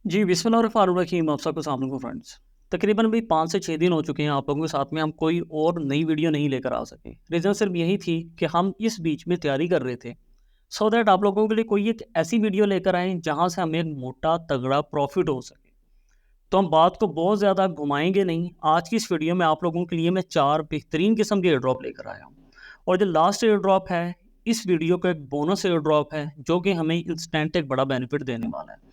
जी, बिस्मिल्लाहिर्रहमानिर्रहीम। आप सबको अस्सलाम वालेकुम फ्रेंड्स। तकरीबन अभी 5 से 6 दिन हो चुके हैं आप लोगों के साथ में हम कोई और नई वीडियो नहीं लेकर आ सके। रीज़न सिर्फ़ यही थी कि हम इस बीच में तैयारी कर रहे थे, सो दैट आप लोगों के लिए कोई एक ऐसी वीडियो लेकर आएँ जहाँ से हमें एक मोटा तगड़ा प्रॉफ़िट हो सके। तो हम बात को बहुत ज़्यादा घुमाएँगे नहीं। आज की इस वीडियो में आप लोगों के लिए मैं 4 बेहतरीन किस्म के एयर ड्रॉप लेकर आया हूँ। और जो लास्ट एयर ड्रॉप है, इस वीडियो का एक बोनस एयर ड्रॉप है, जो कि हमें इंस्टेंट एक बड़ा बेनिफिट देने वाला है।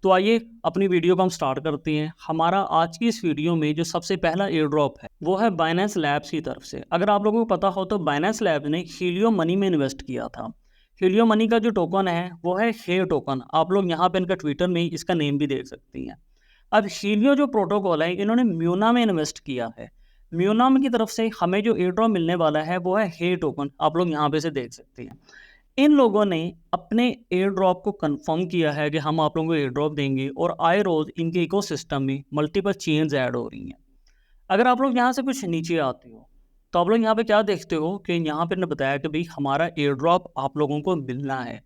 तो आइए अपनी वीडियो को हम स्टार्ट करते हैं। हमारा आज की इस वीडियो में जो सबसे पहला एयर ड्रॉप है, वो है बाइनेंस लैब्स की तरफ से। अगर आप लोगों को पता हो तो बाइनेंस लैब्स ने हीलियो मनी में इन्वेस्ट किया था। हीलियो मनी का जो टोकन है, वो है हे टोकन। आप लोग यहाँ पे इनका ट्विटर में इसका नेम भी देख सकती हैं। अब हीलियो जो प्रोटोकॉल है, इन्होंने म्यूना में इन्वेस्ट किया है। म्यूना की तरफ से हमें जो एयर ड्रॉप मिलने वाला है, वो है हे टोकन। आप लोग यहाँ पे से देख सकती हैं। इन लोगों ने अपने एयर ड्रॉप को कंफर्म किया है कि हम आप लोगों को एयर ड्रॉप देंगे, और आए रोज़ इनके इकोसिस्टम में मल्टीपल चेन्स ऐड हो रही हैं। अगर आप लोग यहाँ से कुछ नीचे आते हो, तो आप लोग यहाँ पे क्या देखते हो कि यहाँ पे ने बताया कि भाई हमारा एयर ड्रॉप आप लोगों को मिलना है।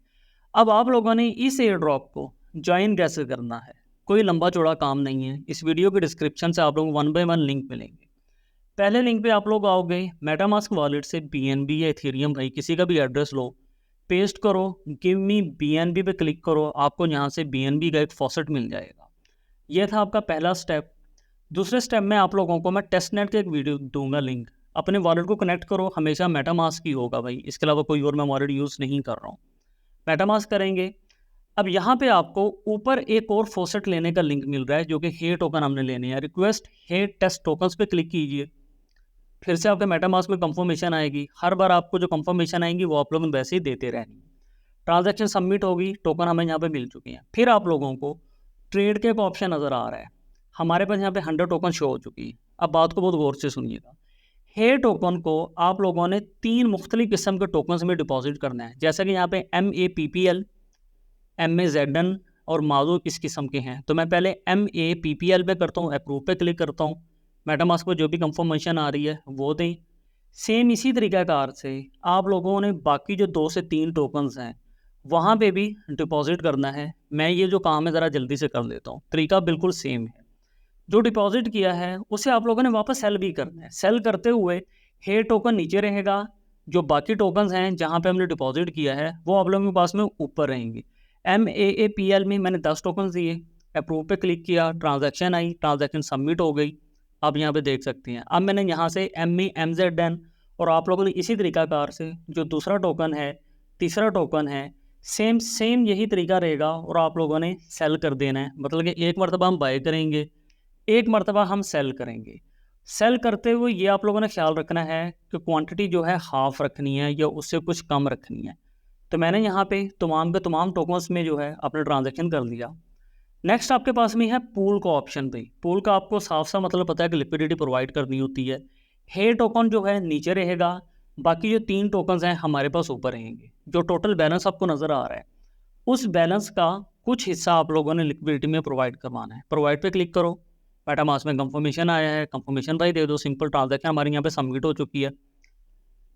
अब आप लोगों ने इस एयर ड्रॉप को ज्वाइन कैसे करना है, कोई लंबा चौड़ा काम नहीं है। इस वीडियो के डिस्क्रिप्शन से आप लोगों को 1 बाय 1 लिंक मिलेंगे। पहले लिंक पे आप लोग आओगे, मेटामास्क वॉलेट से बीएनबी या इथेरियम, भाई किसी का भी एड्रेस लो, पेस्ट करो, गिव मी बीएनबी पे क्लिक करो, आपको यहाँ से बीएनबी का एक फॉसेट मिल जाएगा। ये था आपका पहला स्टेप। दूसरे स्टेप में आप लोगों को मैं टेस्टनेट का एक वीडियो दूंगा लिंक। अपने वॉलेट को कनेक्ट करो, हमेशा मेटामास्क ही होगा भाई, इसके अलावा कोई और मैं वॉलेट यूज़ नहीं कर रहा हूँ। मेटामास्क करेंगे। अब यहाँ पे आपको ऊपर एक और फॉसेट लेने का लिंक मिल रहा है, जो कि हे टोकन हमने लेने हैं। रिक्वेस्ट हे टेस्ट टोकन्स पे क्लिक कीजिए। फिर से आपके मेटामास्क में कंफर्मेशन आएगी। हर बार आपको जो कंफर्मेशन आएंगी वो आप लोग वैसे ही देते रहनी है। ट्रांजैक्शन सबमिट होगी, टोकन हमें यहाँ पे मिल चुकी हैं। फिर आप लोगों को ट्रेड के एक ऑप्शन नज़र आ रहा है। हमारे पास यहाँ पे 100 टोकन शो हो चुकी है। अब बात को बहुत गौर से सुनिएगा। हे टोकन को आप लोगों ने 3 मुख्तलिफ किस्म के टोकन्स में डिपॉजिट करना है। जैसा कि यहाँ पे MAPPL, MAZN और माजू इस किस्म के हैं। तो मैं पहले MAPPL पे करता हूँ, अप्रूव पे क्लिक करता हूँ। मेटामास्क पर जो भी कंफर्मेशन आ रही है वो दें। सेम इसी तरीक़ाकार से आप लोगों ने बाकी जो 2 से 3 टोकन्स हैं, वहाँ पे भी डिपॉज़िट करना है। मैं ये जो काम है ज़रा जल्दी से कर लेता हूँ। तरीका बिल्कुल सेम है। जो डिपॉज़िट किया है उसे आप लोगों ने वापस सेल भी करना है। सेल करते हुए हे टोकन नीचे रहेगा, जो बाकी टोकन्स हैं जहाँ पे हमने डिपॉज़िट किया है वो आप लोगों के पास में ऊपर रहेंगे। MAAPL में मैंने 10 टोकन्स दिए, अप्रूव पे क्लिक किया, ट्रांज़ैक्शन आई, ट्रांज़ैक्शन सबमिट हो गई। आप यहाँ पे देख सकती हैं। अब मैंने यहाँ से MAMZN, और आप लोगों ने इसी तरीक़ाकार से जो दूसरा टोकन है, तीसरा टोकन है, सेम सेम यही तरीका रहेगा, और आप लोगों ने सेल कर देना है। मतलब कि एक मरतबा हम बाय करेंगे, एक मरतबा हम सेल करेंगे। सेल करते हुए ये आप लोगों ने ख्याल रखना है कि क्वांटिटी जो है हाफ़ रखनी है या उससे कुछ कम रखनी है। तो मैंने यहाँ पे तमाम के तमाम टोकन्स में जो है अपना ट्रांज़ैक्शन कर लिया। नेक्स्ट आपके पास में है पूल का ऑप्शन। भाई पूल का आपको साफ-सा मतलब पता है कि लिक्विडिटी प्रोवाइड करनी होती है। हे टोकन जो है नीचे रहेगा, बाकी जो 3 टोकन्स हैं हमारे पास ऊपर रहेंगे। जो टोटल बैलेंस आपको नज़र आ रहा है, उस बैलेंस का कुछ हिस्सा आप लोगों ने लिक्विडिटी में प्रोवाइड करवाना है। प्रोवाइड पे क्लिक करो। मेटामास्क में कंफर्मेशन आया है, कंफर्मेशन भाई दे दो। सिंपल ट्रांज़ैक्शन हमारी यहाँ पे सबमिट हो चुकी है।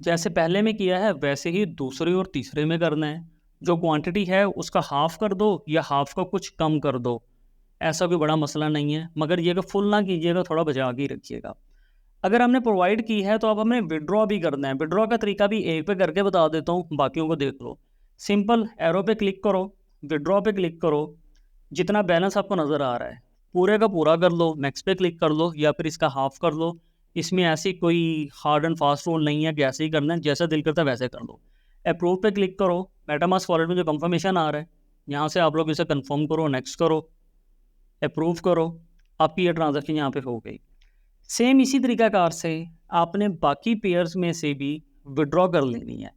जैसे पहले में किया है वैसे ही दूसरे और तीसरे में करना है। जो क्वांटिटी है उसका हाफ़ कर दो या हाफ़ का कुछ कम कर दो, ऐसा कोई बड़ा मसला नहीं है। मगर ये कि फुल ना कीजिएगा, थोड़ा बचा के ही रखिएगा। अगर हमने प्रोवाइड की है तो अब हमें विथड्रॉ भी करना है। विथड्रॉ का तरीका भी एक पे करके बता देता हूँ, बाकियों को देख लो। सिंपल एरो पे क्लिक करो, विथड्रॉ पे क्लिक करो। जितना बैलेंस आपको नज़र आ रहा है पूरे का पूरा कर लो, नेक्स्ट पे क्लिक कर लो या फिर इसका हाफ़ कर लो। इसमें ऐसी कोई हार्ड एंड फास्ट रूल नहीं है कि ऐसे ही करना है, जैसा दिल करता है वैसे कर लो। अप्रूव पे क्लिक करो। मेटामास्क वॉलेट में जो कंफर्मेशन आ रहा है, यहाँ से आप लोग इसे कंफर्म करो, नेक्स्ट करो, अप्रूव करो। आपकी ये ट्रांज़ैक्शन यहाँ पे हो गई। सेम इसी तरीक़ाकार से आपने बाकी पेयर्स में से भी विथड्रॉ कर लेनी है।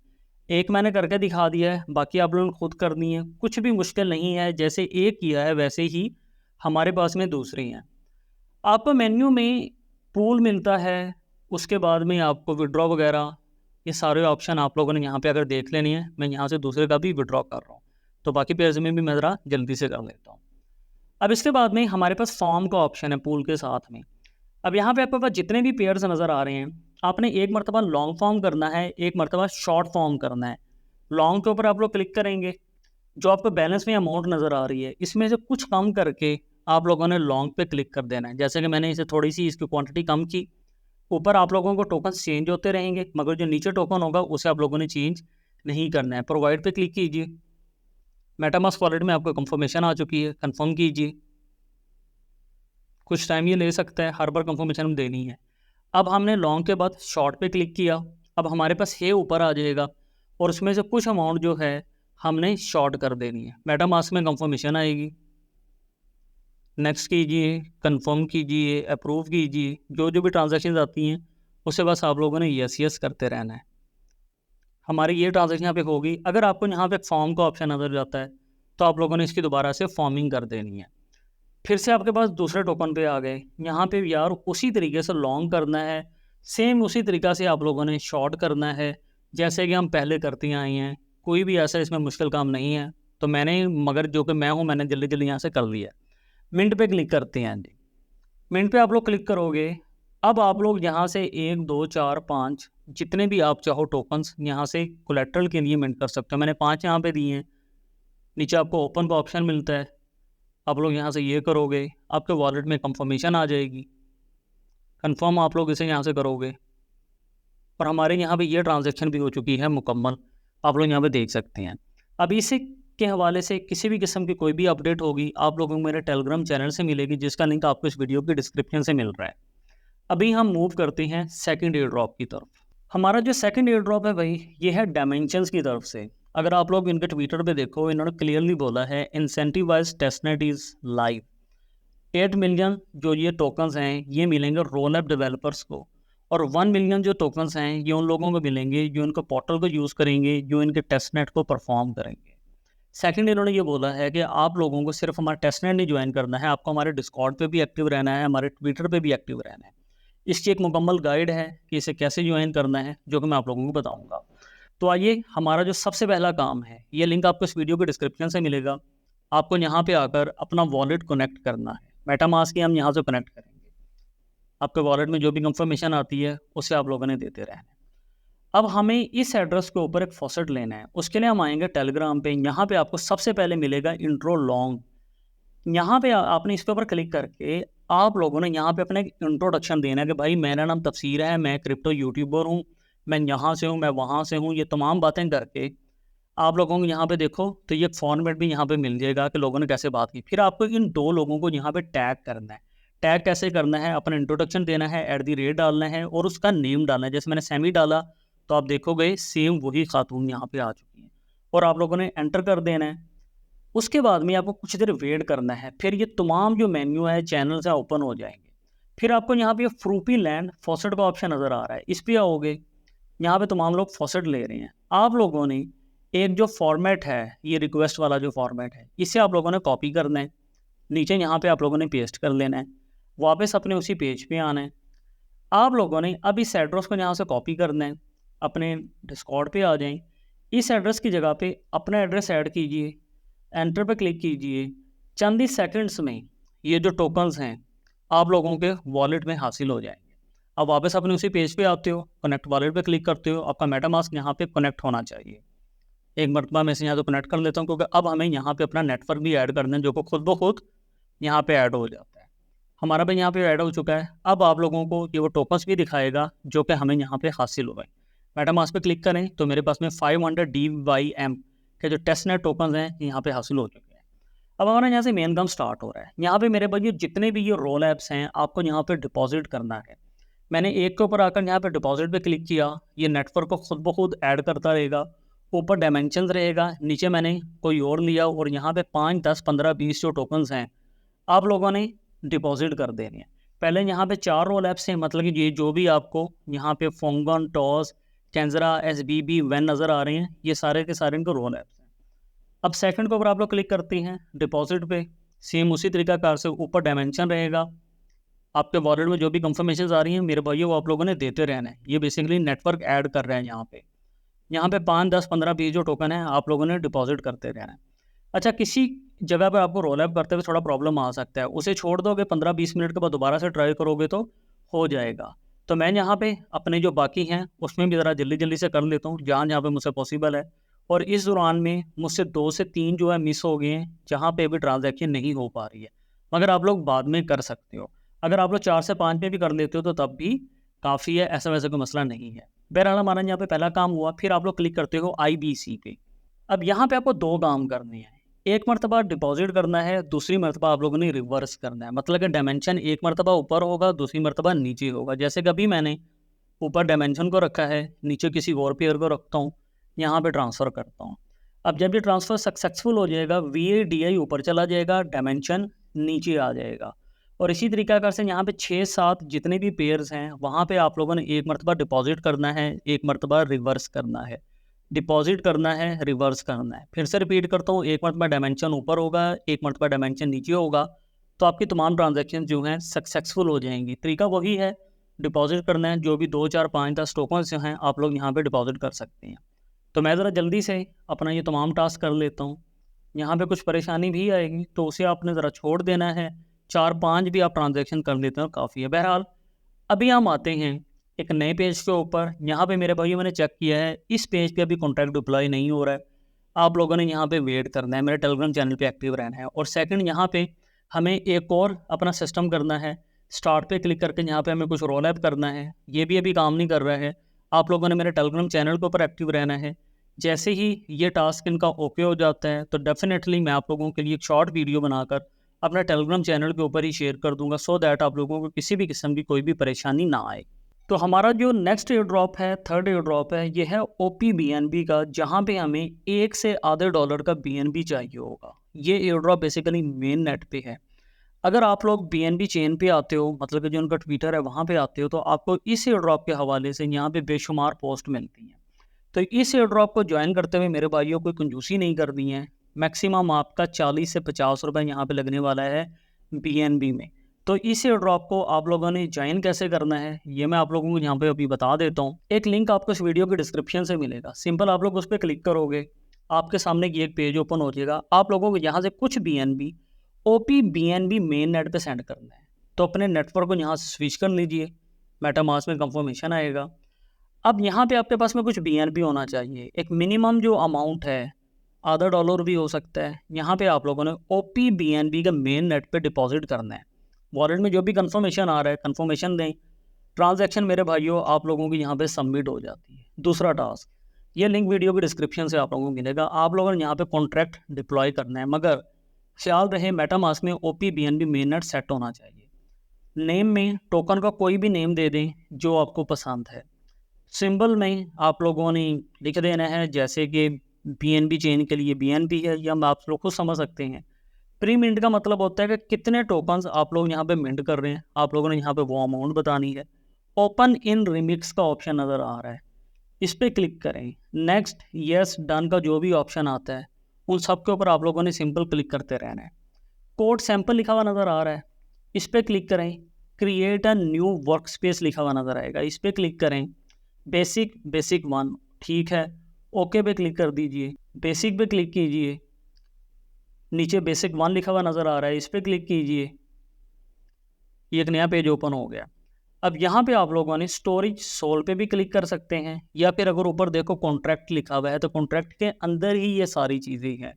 एक मैंने करके दिखा दिया है, बाकी आप लोगों ने खुद करनी है। कुछ भी मुश्किल नहीं है, जैसे एक किया है वैसे ही हमारे पास में दूसरी हैं। आपको मेन्यू में पूल मिलता है, उसके बाद में आपको विथड्रॉ वगैरह ये सारे ऑप्शन आप लोगों ने यहाँ पे अगर देख लेनी है। मैं यहाँ से दूसरे का भी विथड्रॉ कर रहा हूँ, तो बाकी पेयर्स में भी मैं ज़रा जल्दी से कर लेता हूँ। अब इसके बाद में हमारे पास फॉर्म का ऑप्शन है पूल के साथ में। अब यहाँ पे आपके पास जितने भी पेयर्स नज़र आ रहे हैं, आपने एक मरतबा लॉन्ग फॉर्म करना है, एक मरतबा शॉर्ट फॉर्म करना है। लॉन्ग के ऊपर आप लोग क्लिक करेंगे, जो आपको बैलेंस में अमाउंट नज़र आ रही है इसमें से कुछ कम करके आप लोगों ने लॉन्ग पे क्लिक कर देना है। जैसे कि मैंने इसे थोड़ी सी इसकी क्वांटिटी कम की, ऊपर आप लोगों को टोकन चेंज होते रहेंगे, मगर जो नीचे टोकन होगा उसे आप लोगों ने चेंज नहीं करना है। प्रोवाइड पे क्लिक कीजिए, मेटामास्क वॉलेट में आपको कंफर्मेशन आ चुकी है, कंफर्म कीजिए। कुछ टाइम ये ले सकता है, हर बार कंफर्मेशन हम देनी है। अब हमने लॉन्ग के बाद शॉर्ट पे क्लिक किया, अब हमारे पास ये ऊपर आ जाएगा और उसमें से कुछ अमाउंट जो है हमने शॉर्ट कर देनी है। मेटामास्क में कंफर्मेशन आएगी, नेक्स्ट कीजिए, कंफर्म कीजिए, अप्रूव कीजिए। जो जो भी ट्रांजैक्शन आती हैं उसे बस आप लोगों ने यस यस करते रहना है। हमारी ये ट्रांजैक्शन यहाँ पे होगी। अगर आपको यहाँ पे फॉर्म का ऑप्शन नजर जाता है तो आप लोगों ने इसकी दोबारा से फॉर्मिंग कर देनी है। फिर से आपके पास दूसरे टोकन पे आ गए, यहाँ पे यार उसी तरीके से लॉन्ग करना है, सेम उसी तरीक़ा से आप लोगों ने शॉर्ट करना है जैसे कि हम पहले करते आए हैं। कोई भी ऐसा इसमें मुश्किल काम नहीं है। तो मैंने, मगर जो कि मैं हूँ, मैंने जल्दी जल्दी यहाँ से कर लिया। मिंट पे क्लिक करते हैं जी। मिंट पे आप लोग क्लिक करोगे, अब आप लोग यहाँ से 1 2 4 5 जितने भी आप चाहो टोकन्स यहाँ से कोलेट्रल के लिए मिंट कर सकते हो। मैंने 5 यहाँ पे दिए हैं। नीचे आपको ओपन का ऑप्शन मिलता है, आप लोग यहाँ से ये करोगे, आपके वॉलेट में कंफर्मेशन आ जाएगी। कंफर्म आप लोग इसे यहाँ से करोगे और हमारे यहाँ पे ये ट्रांजैक्शन भी हो चुकी है मुकम्मल, आप लोग यहाँ पे देख सकते हैं। अब इसी के हवाले से किसी भी किस्म की कोई भी अपडेट होगी आप लोगों को मेरे टेलीग्राम चैनल से मिलेगी, जिसका लिंक आपको इस वीडियो की डिस्क्रिप्शन से मिल रहा है। अभी हम मूव करते हैं सेकंड एयर ड्रॉप की तरफ। हमारा जो सेकंड एयर ड्रॉप है भाई, ये है डायमेंशंस की तरफ से। अगर आप लोग इनके ट्विटर पे देखो, इन्होंने क्लियरली बोला है incentivize testnet is live. 8 million जो ये टोकन्स हैं ये मिलेंगे रोल ऐप डेवलपर्स को, और 1 मिलियन जो टोकन्स हैं ये उन लोगों को मिलेंगे जो इनके पोर्टल को यूज़ करेंगे, जो इनके टेस्टनेट को परफॉर्म करेंगे। सेकंड, इन्होंने ये बोला है कि आप लोगों को सिर्फ हमारा टेस्टनेट नहीं ज्वाइन करना है, आपको हमारे डिस्कॉर्ड पे भी एक्टिव रहना है, हमारे ट्विटर पे भी एक्टिव रहना है। इसकी एक मुकम्मल गाइड है कि इसे कैसे ज्वाइन करना है, जो कि मैं आप लोगों को बताऊंगा। तो आइए, हमारा जो सबसे पहला काम है, ये लिंक आपको इस वीडियो के डिस्क्रिप्शन से मिलेगा। आपको यहाँ पे आकर अपना वॉलेट कनेक्ट करना है। मेटामास्क की हम यहाँ से कनेक्ट करेंगे। आपके वॉलेट में जो भी कंफर्मेशन आती है उसे आप लोगों ने देते रहना है। अब हमें इस एड्रेस के ऊपर एक फॉसेट लेना है, उसके लिए हम आएंगे टेलीग्राम पे। यहाँ पे आपको सबसे पहले मिलेगा इंट्रो लॉन्ग। यहाँ पे आपने इसके ऊपर क्लिक करके आप लोगों ने यहाँ पे अपने इंट्रोडक्शन देना है कि भाई मेरा नाम तफसीर है, मैं क्रिप्टो यूट्यूबर हूँ, मैं यहाँ से हूँ, मैं वहाँ से हूँ। ये तमाम बातें करके आप लोगों को यहाँ पे देखो तो ये फॉर्मेट भी यहाँ पे मिल जाएगा कि लोगों ने कैसे बात की। फिर आपको इन 2 लोगों को यहाँ पे टैग करना है। टैग कैसे करना है, अपना इंट्रोडक्शन देना है, @ डालना है और उसका नेम डालना है। जैसे मैंने सैमी डाला तो आप देखोगे सेम वही खातून यहाँ पे आ चुकी है, और आप लोगों ने एंटर कर देना है। उसके बाद में आपको कुछ देर वेट करना है, फिर ये तमाम जो मेन्यू है, चैनल्स है, ओपन हो जाएंगे। फिर आपको यहाँ पे फ्रूपी लैंड फॉसेट का ऑप्शन नज़र आ रहा है, इस पर आओगे। यहाँ पे तमाम लोग फॉसेट ले रहे हैं। आप लोगों ने एक जो फॉर्मेट है, ये रिक्वेस्ट वाला जो फॉर्मेट है, इसे आप लोगों ने कॉपी करना है, नीचे यहाँ पे आप लोगों ने पेस्ट कर लेना है, वापस अपने उसी पेज पे आना है। आप लोगों ने अब इस एड्रेस को यहाँ से कॉपी करना है, अपने डिस्कॉर्ड पे आ जाएं। इस एड्रेस की जगह पे अपना एड्रेस ऐड कीजिए, एंटर पे क्लिक कीजिए। चंद ही सेकंड्स में ये जो टोकन्स हैं आप लोगों के वॉलेट में हासिल हो जाएंगे। अब वापस अपने उसी पेज पे आते हो, कनेक्ट वॉलेट पे क्लिक करते हो, आपका मेटामास्क यहाँ पे कनेक्ट होना चाहिए। एक मरतबा मैं इसे यहाँ तो कनेक्ट कर लेता हूँ, क्योंकि अब हमें यहाँ पे अपना नेटवर्क भी ऐड करना है, जो कि खुद ब खुद यहाँ पे ऐड हो जाता है। हमारा भी यहाँ पे ऐड हो चुका है। अब आप लोगों को ये वो टोकन्स भी दिखाएगा जो कि हमें यहाँ पे हासिल हुए। मेटामास्क पे क्लिक करें तो मेरे पास में 500 DYM के जो टेस्टनेट टोकन्स हैं यहाँ पे हासिल हो चुके हैं। अब हमारा यहाँ से मेन काम स्टार्ट हो रहा है। यहाँ पे मेरे पास ये जितने भी ये रोल ऐप्स हैं आपको यहाँ पे डिपॉजिट करना है। मैंने एक के ऊपर आकर यहाँ पे डिपॉजिट पे क्लिक किया, ये नेटवर्क को खुद ब खुद ऐड करता रहेगा। ऊपर डायमेंशंस रहेगा, नीचे मैंने कोई और लिया और यहाँ पे 5 10 15 20 जो टोकन्स हैं आप लोगों ने डिपॉजिट कर देने हैं। पहले यहाँ पे 4 रोल ऐप्स हैं, मतलब कि ये जो भी आपको यहाँ पे फोंगन, टॉस, कैंजरा, SBB, वैन नज़र आ रहे हैं, ये सारे के सारे इनके रोल ऐप्स हैं। अब सेकंड के ऊपर आप लोग क्लिक करते हैं डिपॉजिट पे, सेम उसी तरीका कार से ऊपर डायमेंशन रहेगा। आपके वॉलेट में जो भी कंफर्मेशन आ रही हैं मेरे भाइयों वो आप लोगों ने देते रहना है। ये बेसिकली नेटवर्क ऐड कर रहे हैं। यहाँ पे 5 10 15 20 जो टोकन है आप लोगों ने डिपॉजिट करते रहना है। अच्छा, किसी जगह पर आपको रोल ऐप करते हुए थोड़ा प्रॉब्लम आ सकता है, उसे छोड़ दोगे, 15-20 मिनट के बाद दोबारा से ट्राई करोगे तो हो जाएगा। तो मैं यहाँ पे अपने जो बाकी हैं उसमें भी ज़रा जल्दी जल्दी से कर लेता हूँ जहाँ पे मुझसे पॉसिबल है। और इस दौरान में मुझसे 2 से 3 जो है मिस हो गए हैं, जहाँ पे अभी ट्रांजैक्शन नहीं हो पा रही है। मगर आप लोग बाद में कर सकते हो। अगर आप लोग 4 से 5 में भी कर लेते हो तो तब भी काफ़ी है, ऐसा वैसा कोई मसला नहीं है। बहरहाल हमारा यहाँ पे पहला काम हुआ, फिर आप लोग क्लिक करते हो IBC पे। अब यहाँ पे आपको 2 काम करने हैं। एक मर्तबा डिपॉज़िट करना है, दूसरी मर्तबा आप लोगों ने रिवर्स करना है। मतलब कि डायमेंशन एक मर्तबा ऊपर होगा, दूसरी मर्तबा नीचे होगा। जैसे कि अभी मैंने ऊपर डायमेंशन को रखा है, नीचे किसी और पेयर को रखता हूँ, यहाँ पे ट्रांसफ़र करता हूँ। अब जब ये ट्रांसफ़र सक्सेसफुल हो जाएगा, VADI ऊपर चला जाएगा, डायमेंशन नीचे आ जाएगा। और इसी तरीक़ाकार से यहाँ पे 6-7 जितने भी पेयर्स हैं, वहाँ पे आप लोगों ने एक मर्तबा डिपॉज़िट करना है, एक मर्तबा रिवर्स करना है। डिपॉज़िट करना है, रिवर्स करना है। फिर से रिपीट करता हूँ, एक मर्तबा डायमेंशन ऊपर होगा, एक मर्तबा डायमेंशन नीचे होगा, तो आपकी तमाम ट्रांज़ैक्शन जो हैं सक्सेसफुल हो जाएँगी। तरीका वही है, डिपॉज़िट करना है, जो भी 2, 4, 5, 10 टोकन्स जो हैं, आप लोग यहाँ पे डिपॉज़िट कर सकते हैं। तो मैं ज़रा जल्दी से अपना ये तमाम टास्क कर लेता हूँ। यहाँ पे कुछ परेशानी भी आएगी, तो उसे आपने ज़रा छोड़ देना है। 4-5 भी आप ट्रांज़ैक्शन कर लेते हो, काफ़ी है। बहरहाल, अभी हम आते हैं एक नए पेज के ऊपर। यहाँ पे मेरे भाइयों मैंने चेक किया है, इस पेज पे अभी कॉन्ट्रैक्ट डिप्लॉय नहीं हो रहा है। आप लोगों ने यहाँ पे वेट करना है, मेरे टेलीग्राम चैनल पे एक्टिव रहना है। और सेकंड, यहाँ पे हमें एक और अपना सिस्टम करना है। स्टार्ट पे क्लिक करके यहाँ पे हमें कुछ रोल ऐप करना है, ये भी अभी काम नहीं कर रहा है। आप लोगों ने मेरे टेलीग्राम चैनल के ऊपर एक्टिव रहना है। जैसे ही ये टास्क इनका ओके हो जाता है, तो डेफ़िनेटली मैं आप लोगों के लिए एक शॉर्ट वीडियो बनाकर अपना टेलीग्राम चैनल के ऊपर ही शेयर कर दूँगा, सो दैट आप लोगों को किसी भी किस्म की कोई भी परेशानी ना आए। तो हमारा जो नेक्स्ट एयर ड्रॉप है, थर्ड एयर ड्रॉप है, ये है OP-BNB का, जहाँ पे हमें 1 से आधे डॉलर का BNB चाहिए होगा। ये air drop basically main net पे है। अगर आप लोग BNB चेन पे आते हो, मतलब कि जो उनका ट्विटर है वहाँ पे आते हो, तो आपको इस एयर ड्रॉप के हवाले से यहाँ पे बेशुमार पोस्ट मिलती हैं। तो इस एयर ड्रॉप को ज्वाइन करते हुए मेरे भाइयों कोई कंजूसी नहीं करनी है। मैक्सिमम आपका 40 से 50 रुपये यहाँ पे लगने वाला है BNB में। तो इस एयर ड्रॉप को आप लोगों ने ज्वाइन कैसे करना है, ये मैं आप लोगों को यहाँ पे अभी बता देता हूँ। एक लिंक आपको इस वीडियो के डिस्क्रिप्शन से मिलेगा। सिंपल आप लोग उस पर क्लिक करोगे, आपके सामने ये एक पेज ओपन हो जाएगा। आप लोगों को यहाँ से कुछ BNB OP-BNB मेन नेट पे सेंड करना है। तो अपने नेटवर्क को यहाँ से स्विच कर लीजिए, मेटामास्क में कंफर्मेशन आएगा। अब यहाँ पे आपके पास में कुछ BNB होना चाहिए। एक मिनिमम जो अमाउंट है, आधा डॉलर भी हो सकता है, यहाँ पे आप लोगों ने OP-BNB का मेन नेट पे डिपॉजिट करना है। वॉलेट में जो भी कंफर्मेशन आ रहा है, कंफर्मेशन दें। ट्रांजैक्शन मेरे भाइयों आप लोगों की यहाँ पे सबमिट हो जाती है। दूसरा टास्क, ये लिंक वीडियो के डिस्क्रिप्शन से आप लोगों को मिलेगा। आप लोगों ने यहाँ पे कॉन्ट्रैक्ट डिप्लॉय करना है, मगर ख्याल रहे मेटामास्क में OP-BNB मेन नेट सेट होना चाहिए। नेम में टोकन का कोई भी नेम दे दें जो आपको पसंद है। सिंबल में आप लोगों ने लिख देना है, जैसे कि BNB चेन के लिए BNB है, या आप लोग खुद समझ सकते हैं। प्री मिंट का मतलब होता है कि कितने टोकन्स आप लोग यहाँ पे मिंट कर रहे हैं, आप लोगों ने यहाँ पे वो अमाउंट बतानी है। ओपन इन रिमिक्स का ऑप्शन नज़र आ रहा है, इस पर क्लिक करें। नेक्स्ट, यस, डन का जो भी ऑप्शन आता है, उन सब के ऊपर आप लोगों ने सिंपल क्लिक करते रहना है। कोड सैंपल लिखा हुआ नज़र आ रहा है, इस पर क्लिक करें। Create a new work space लिखा हुआ नज़र आएगा, इस पर क्लिक करें। बेसिक 1, ठीक है, ओके पे क्लिक कर दीजिए। बेसिक पे क्लिक कीजिए, नीचे बेसिक 1 लिखा हुआ नज़र आ रहा है, इस पर क्लिक कीजिए। ये एक नया पेज ओपन हो गया। अब यहाँ पे आप लोगों ने स्टोरेज सोल पे भी क्लिक कर सकते हैं, या फिर अगर ऊपर देखो कॉन्ट्रैक्ट लिखा हुआ है, तो कॉन्ट्रैक्ट के अंदर ही ये सारी चीज़ें हैं।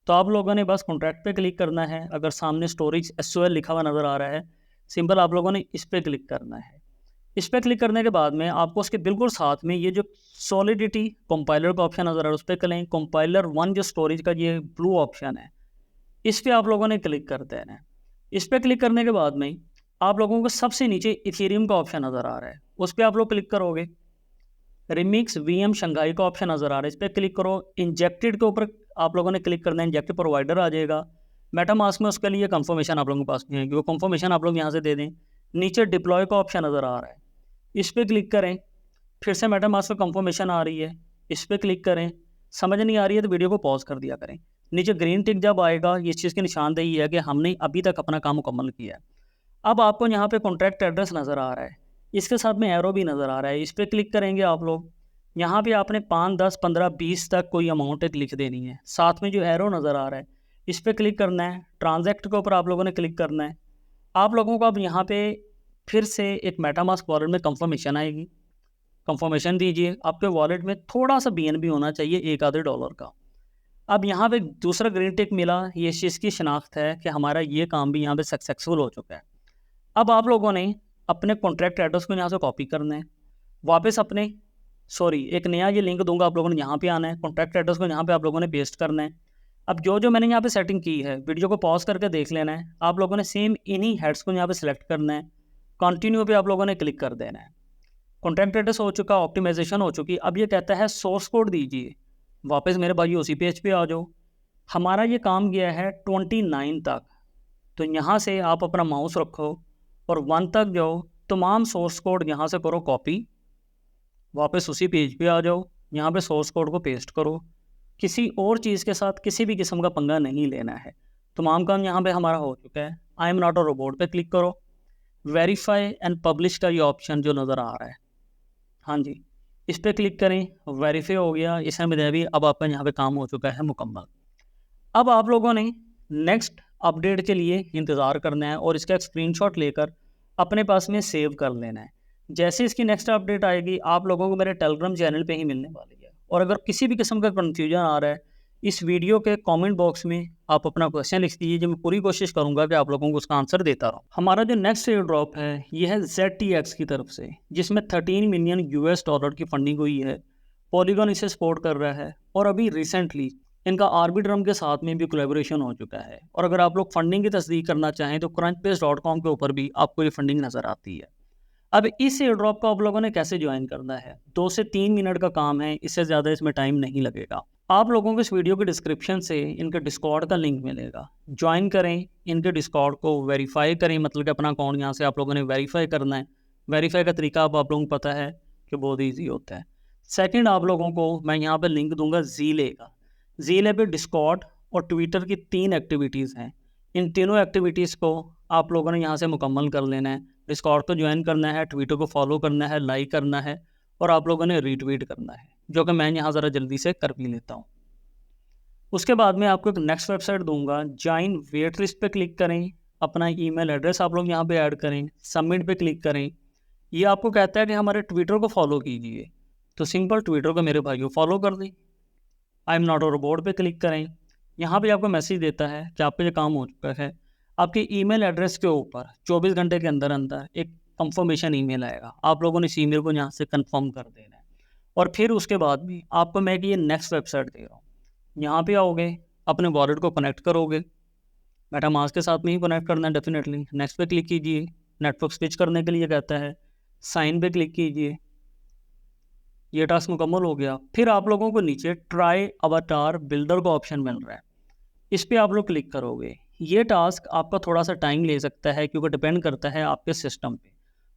तो आप लोगों ने बस कॉन्ट्रैक्ट पे क्लिक करना है। अगर सामने स्टोरेज SOL लिखा हुआ नज़र आ रहा है, सिंपल आप लोगों ने इस पर क्लिक करना है। इस पर क्लिक करने के बाद में आपको उसके बिल्कुल साथ में ये जो सॉलिडिटी कंपाइलर का ऑप्शन नज़र आ रहा है, उस पर क्लिक। कंपाइलर 1 जो स्टोरेज का ये ब्लू ऑप्शन है, इस पर आप लोगों ने क्लिक कर देना है। इस पर क्लिक करने के बाद में आप लोगों को सबसे नीचे इथेरियम का ऑप्शन नज़र आ रहा है, उस पर आप लोग क्लिक करोगे। रिमिक्स VM शंघाई का ऑप्शन नज़र आ रहा है, इस पर क्लिक करो। इंजेक्टेड के ऊपर आप लोगों ने क्लिक करना है, इंजेक्टेड प्रोवाइडर आ जाएगा। मेटामास्क में उसके लिए कंफर्मेशन आप लोगों के पास नहीं है, वो कंफर्मेशन आप लोग यहाँ से दे दें। नीचे डिप्लॉय का ऑप्शन नज़र आ रहा है, इस पर क्लिक करें। फिर से मेटामास्क में कंफर्मेशन आ रही है, इस पर क्लिक करें। समझ नहीं आ रही है तो वीडियो को पॉज कर दिया करें। नीचे ग्रीन टिक जब आएगा, ये चीज़ की निशानदेही है कि हमने अभी तक अपना काम मुकम्मल किया है। अब आपको यहाँ पे कॉन्ट्रैक्ट एड्रेस नज़र आ रहा है, इसके साथ में एरो भी नज़र आ रहा है, इस पर क्लिक करेंगे आप लोग। यहाँ पे आपने 5, 10, 15, 20 तक कोई अमाउंट एक लिख देनी है। साथ में जो एरो नज़र आ रहा है, इस पर क्लिक करना है। ट्रांजैक्ट के ऊपर आप लोगों ने क्लिक करना है। आप लोगों को अब यहाँ पे फिर से एक मेटामास्क वॉलेट में कंफर्मेशन आएगी, कंफर्मेशन दीजिए। आपके वॉलेट में थोड़ा सा BNB होना चाहिए, 1 आधे डॉलर का। अब यहाँ पे दूसरा ग्रीन टिक मिला, ये इस चीज़ की शनाख्त है कि हमारा ये काम भी यहाँ पे सक्सेसफुल हो चुका है। अब आप लोगों ने अपने कॉन्ट्रैक्ट एड्रेस को यहाँ से कॉपी करना है, वापस अपने एक नया ये लिंक दूंगा, आप लोगों ने यहाँ पे आना है, कॉन्ट्रैक्ट एड्रेस को यहाँ पे आप लोगों ने पेस्ट करना है। अब जो मैंने यहाँ पे सेटिंग की है, वीडियो को पॉज करके देख लेना है। आप लोगों ने सेम इन्हीं हेड्स को यहाँ पे सिलेक्ट करना है, कंटिन्यू पे आप लोगों ने क्लिक कर देना है। कॉन्ट्रैक्ट एड्रेस हो चुका, ऑप्टिमाइजेशन हो चुकी। अब ये कहता है सोर्स कोड दीजिए, वापस मेरे भाई उसी पेज पे आ जाओ। हमारा ये काम गया है 29 तक, तो यहाँ से आप अपना माउस रखो और 1 तक जाओ, तमाम सोर्स कोड यहाँ से करो कॉपी, वापस उसी पेज पे आ जाओ, यहाँ पे सोर्स कोड को पेस्ट करो। किसी और चीज़ के साथ किसी भी किस्म का पंगा नहीं लेना है। तमाम काम यहाँ पे हमारा हो चुका है। I am not a robot पे क्लिक करो, वेरीफाई एंड पब्लिश का ये ऑप्शन जो नज़र आ रहा है, हाँ जी, इस पर क्लिक करें, वेरीफाई हो गया। इसमें भी अब आपका यहाँ पे काम हो चुका है मुकम्मल। अब आप लोगों ने नेक्स्ट अपडेट के लिए इंतज़ार करना है और इसका एक स्क्रीनशॉट लेकर अपने पास में सेव कर लेना है। जैसे इसकी नेक्स्ट अपडेट आएगी, आप लोगों को मेरे टेलीग्राम चैनल पे ही मिलने वाली है। और अगर किसी भी किस्म का कन्फ्यूजन आ रहा है, इस वीडियो के कमेंट बॉक्स में आप अपना क्वेश्चन लिख दीजिए, जो मैं पूरी कोशिश करूंगा कि आप लोगों को उसका आंसर देता रहूँ। हमारा जो नेक्स्ट एयर ड्रॉप है, ये है ZTX की तरफ से, जिसमें 13 मिलियन US डॉलर की फंडिंग हुई है। पॉलीगॉन इसे सपोर्ट कर रहा है और अभी रिसेंटली इनका आर्बिट्रम के साथ में भी कोलैबोरेशन हो चुका है। और अगर आप लोग फंडिंग की तस्दीक करना चाहें तो crunchbase.com के ऊपर भी आपको ये फंडिंग नज़र आती है। अब इस एयर ड्रॉप को आप लोगों ने कैसे ज्वाइन करना है, 2 से 3 मिनट का काम है, इससे ज़्यादा इसमें टाइम नहीं लगेगा। आप लोगों को इस वीडियो के डिस्क्रिप्शन से इनके डिस्कॉर्ड का लिंक मिलेगा, ज्वाइन करें इनके डिस्कॉर्ड को, वेरीफाई करें, मतलब कि अपना अकाउंट यहाँ से आप लोगों ने वेरीफाई करना है। वेरीफाई का तरीका आप लोगों को पता है कि बहुत ईजी होता है। सेकंड, आप लोगों को मैं यहाँ पर लिंक दूंगा ज़ीले का। ज़ीले पे डिस्कॉर्ड और ट्विटर की 3 एक्टिविटीज़ हैं। इन तीनों एक्टिविटीज़ को आप लोगों ने यहाँ से मुकम्मल कर लेना है। डिस्कॉर्ड को ज्वाइन करना है, ट्विटर को फॉलो करना है, लाइक करना है और आप लोगों ने रीट्वीट करना है, जो कि मैं यहाँ ज़रा जल्दी से कर भी लेता हूँ। उसके बाद में आपको एक नेक्स्ट वेबसाइट दूंगा, जॉइन वेट लिस्ट पे क्लिक करें, अपना ईमेल एड्रेस आप लोग यहाँ पे ऐड करें, सबमिट पे क्लिक करें। ये आपको कहता है कि हमारे ट्विटर को फॉलो कीजिए, तो सिंपल ट्विटर को मेरे भाइयों फॉलो कर दें। I am not a robot पे क्लिक करें, यहाँ पे आपको मैसेज देता है कि आपका ये काम हो चुका है। आपके ईमेल एड्रेस के ऊपर 24 घंटे के अंदर अंदर एक कंफर्मेशन ईमेल आएगा, आप लोगों ने इस ईमेल को यहाँ से कंफर्म कर देना है। और फिर उसके बाद भी आपको मैं ये नेक्स्ट वेबसाइट दे रहा हूँ, यहाँ पे आओगे, अपने वॉलेट को कनेक्ट करोगे, मेटामास्क के साथ में ही कनेक्ट करना है डेफिनेटली। नेक्स्ट पे क्लिक कीजिए, नेटवर्क स्विच करने के लिए कहता है, साइन पे क्लिक कीजिए, ये टास्क मुकम्मल हो गया। फिर आप लोगों को नीचे ट्राई अवतार बिल्डर का ऑप्शन मिल रहा है, इस पर आप लोग क्लिक करोगे। ये टास्क आपका थोड़ा सा टाइम ले सकता है, क्योंकि डिपेंड करता है आपके सिस्टम पे।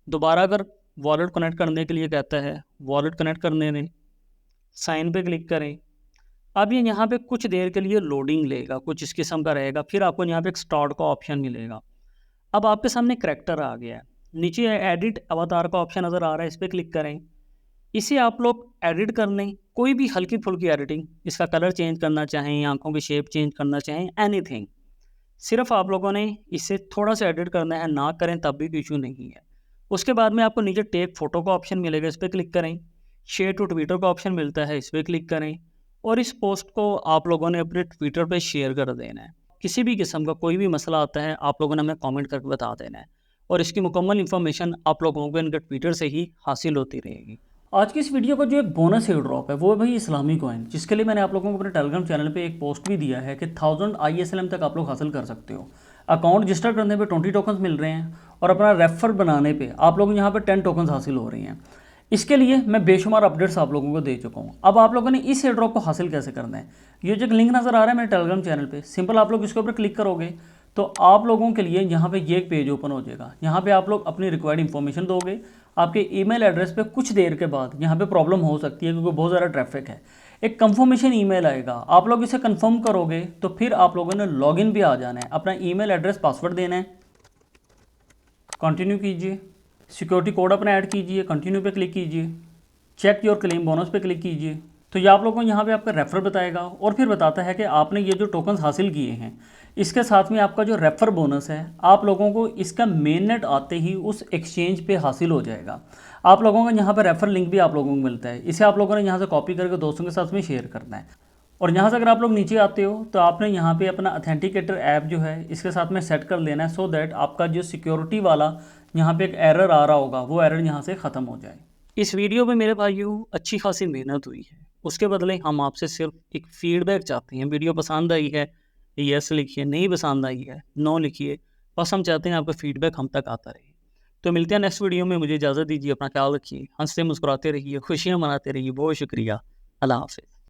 दोबारा अगर वॉलेट कनेक्ट करने के लिए कहता है, वॉलेट कनेक्ट करने दें, साइन पे क्लिक करें। अब ये यहाँ पे कुछ देर के लिए लोडिंग लेगा, कुछ इस किस्म का रहेगा। फिर आपको यहाँ पे एक स्टार्ट का ऑप्शन मिलेगा। अब आपके सामने करैक्टर आ गया है, नीचे एडिट अवतार का ऑप्शन नज़र आ रहा है, इस पर क्लिक करें। इसे आप लोग एडिट कर लें, कोई भी हल्की फुल्की एडिटिंग, इसका कलर चेंज करना चाहें, आंखों की शेप चेंज करना चाहें, एनीथिंग, सिर्फ आप लोगों ने इसे थोड़ा सा एडिट करना है, ना करें तब भी इशू नहीं है। उसके बाद में आपको नीचे टेक फोटो का ऑप्शन मिलेगा, इस पर क्लिक करें। शेयर टू ट्विटर का ऑप्शन मिलता है, इस पर क्लिक करें और इस पोस्ट को आप लोगों ने अपने ट्विटर पे शेयर कर देना है। किसी भी किस्म का कोई भी मसला आता है, आप लोगों ने हमें कमेंट करके बता देना है और इसकी मुकम्मल इन्फॉर्मेशन आप लोगों को इनके ट्विटर से ही हासिल होती रहेगी। आज की इस वीडियो का जो एक बोनस एयर ड्रॉप है वो है भाई इस्लामी कॉइन, जिसके लिए मैंने आप लोगों को अपने टेलीग्राम चैनल पे एक पोस्ट भी दिया है कि 1000 ISLM तक आप लोग हासिल कर सकते हो। अकाउंट रजिस्टर करने पे 20 टोकन्स मिल रहे हैं और अपना रेफर बनाने पे आप लोग यहाँ पे 10 टोकन्स हासिल हो रही हैं। इसके लिए मैं बेशुमार अपडेट्स आप लोगों को दे चुका हूँ। अब आप लोगों ने इस एयर ड्रॉप को हासिल कैसे करना है, ये जो लिंक नज़र आ रहा है मेरे टेलीग्राम चैनल पर, सिंपल आप लोग इसके ऊपर क्लिक करोगे तो आप लोगों के लिए यहाँ पे ये एक पेज ओपन हो जाएगा। यहाँ पे आप लोग अपनी रिक्वायर्ड इन्फॉर्मेशन दोगे, आपके ईमेल एड्रेस पे कुछ देर के बाद यहाँ पे प्रॉब्लम हो सकती है क्योंकि बहुत ज़्यादा ट्रैफिक है, एक कंफर्मेशन ईमेल आएगा, आप लोग इसे कंफर्म करोगे तो फिर आप लोगों ने लॉगिन भी आ जाना है, अपना ईमेल एड्रेस पासवर्ड देना है, कंटिन्यू कीजिए, सिक्योरिटी कोड अपना ऐड कीजिए, कंटिन्यू पे क्लिक कीजिए, चेक योर क्लेम बोनस पे क्लिक कीजिए। तो ये आप लोगों को यहाँ पे आपका रेफर बताएगा और फिर बताता है कि आपने ये जो टोकन्स हासिल किए हैं इसके साथ में आपका जो रेफर बोनस है आप लोगों को इसका मेन नेट आते ही उस एक्सचेंज पे हासिल हो जाएगा। आप लोगों को यहाँ पर रेफर लिंक भी आप लोगों को मिलता है, इसे आप लोगों ने यहाँ से कॉपी करके दोस्तों के साथ में शेयर करना है। और यहाँ से अगर आप लोग नीचे आते हो तो आपने यहाँ पे अपना ऑथेंटिकेटर ऐप जो है इसके साथ में सेट कर लेना है, सो दैट आपका जो सिक्योरिटी वाला यहाँ पे एक एरर आ रहा होगा वो एरर यहाँ से ख़त्म हो जाए। इस वीडियो में मेरे भाइयों अच्छी खासी मेहनत हुई है, उसके बदले हम आपसे सिर्फ एक फीडबैक चाहते हैं। वीडियो पसंद आई है यस लिखिए, नहीं पसंद आई है नो लिखिए, बस हम चाहते हैं आपका फीडबैक हम तक आता रहे। तो मिलते हैं नेक्स्ट वीडियो में, मुझे इजाज़त दीजिए, अपना ख्याल रखिए, हंसते मुस्कुराते रहिए, खुशियाँ मनाते रहिए। बहुत शुक्रिया, अल्लाह हाफ़िज़।